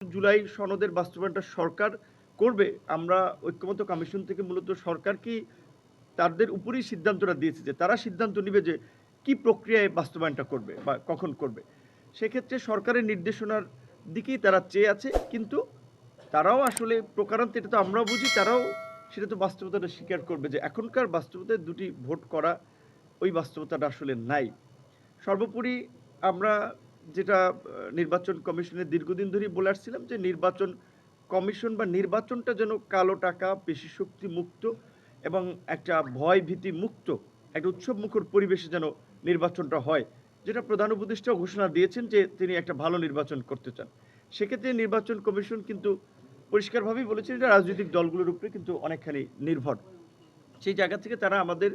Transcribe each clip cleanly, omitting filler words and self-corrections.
জুলাই সনদের বাস্তবায়নটা সরকার করবে। আমরা ঐক্যমত্য কমিশন থেকে মূলত সরকারকে তাদের উপরেই সিদ্ধান্তটা দিয়েছে যে তারা সিদ্ধান্ত নিবে যে কি প্রক্রিয়ায় বাস্তবায়নটা করবে বা কখন করবে। সেক্ষেত্রে সরকারের নির্দেশনার দিকেই তারা চেয়ে আছে, কিন্তু তারাও আসলে প্রকারান্তে এটা তো আমরাও বুঝি, তারাও সেটা তো বাস্তবতাটা স্বীকার করবে যে এখনকার বাস্তবতায় দুটি ভোট করা ওই বাস্তবতাটা আসলে নাই। সর্বোপরি আমরা যেটা নির্বাচন কমিশনের দীর্ঘদিন ধরেই বলে আসছিলাম যে নির্বাচন কমিশন বা নির্বাচনটা যেন কালো টাকা, পেশি শক্তি মুক্ত এবং একটা ভয় ভীতি মুক্ত একটা উৎসবমুখর পরিবেশে যেন নির্বাচনটা হয়, যেটা প্রধান উপদেষ্টাও ঘোষণা দিয়েছেন যে তিনি একটা ভালো নির্বাচন করতে চান। সেক্ষেত্রে নির্বাচন কমিশন কিন্তু পরিষ্কারভাবেই বলেছেন এটা রাজনৈতিক দলগুলোর উপরে কিন্তু অনেকখানি নির্ভর। সেই জায়গা থেকে তারা আমাদের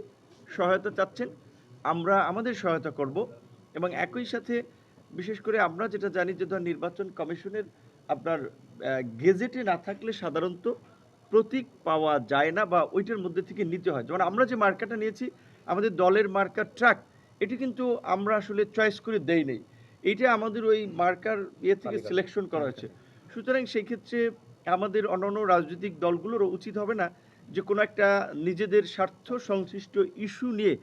সহায়তা চাচ্ছেন, আমরা আমাদের সহায়তা করব। এবং একই সাথে বিশেষ করে আমরা যেটা জানি যে ধর নির্বাচন কমিশনের আপনার গেজেটে না থাকলে সাধারণত প্রতীক পাওয়া যায় না বা ওইটার মধ্যে থেকে নিতে হয়। যেমন আমরা যে মার্কাটা নিয়েছি আমাদের দলের মার্কার ট্রাক, এটি কিন্তু আমরা আসলে চয়েস করে দেই নেই, এইটা আমাদের ওই মার্কার ইয়ে থেকে সিলেকশন করা হয়েছে। সুতরাং সেই ক্ষেত্রে আমাদের অন্যান্য রাজনৈতিক দলগুলোরও উচিত হবে না যে কোনো একটা নিজেদের স্বার্থ সংশ্লিষ্ট ইস্যু নিয়ে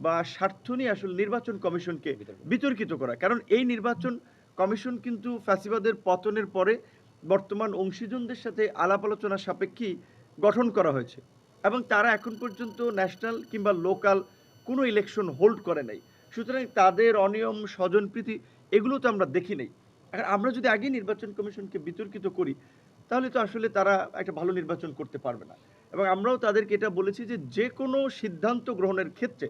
বা স্বার্থ নিয়ে আসলে নির্বাচন কমিশনকে বিতর্কিত করা। কারণ এই নির্বাচন কমিশন কিন্তু ফ্যাসিবাদের পতনের পরে বর্তমান অংশীজনদের সাথে আলাপ আলোচনা সাপেক্ষেই গঠন করা হয়েছে এবং তারা এখন পর্যন্ত ন্যাশনাল কিংবা লোকাল কোনো ইলেকশন হোল্ড করে নাই। সুতরাং তাদের অনিয়ম, স্বজনপ্রীতি এগুলো তো আমরা দেখি নাই। এখন আমরা যদি আগে নির্বাচন কমিশনকে বিতর্কিত করি তাহলে তো আসলে তারা একটা ভালো নির্বাচন করতে পারবে না। এবং আমরাও তাদেরকে এটা বলেছি যে যে কোনো সিদ্ধান্ত গ্রহণের ক্ষেত্রে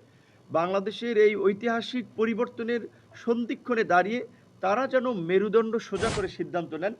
বাংলাদেশের এই ঐতিহাসিক পরিবর্তনের সন্ধিক্ষণে দাঁড়িয়ে তারা যেন মেরুদণ্ড সোজা করে সিদ্ধান্ত নেন,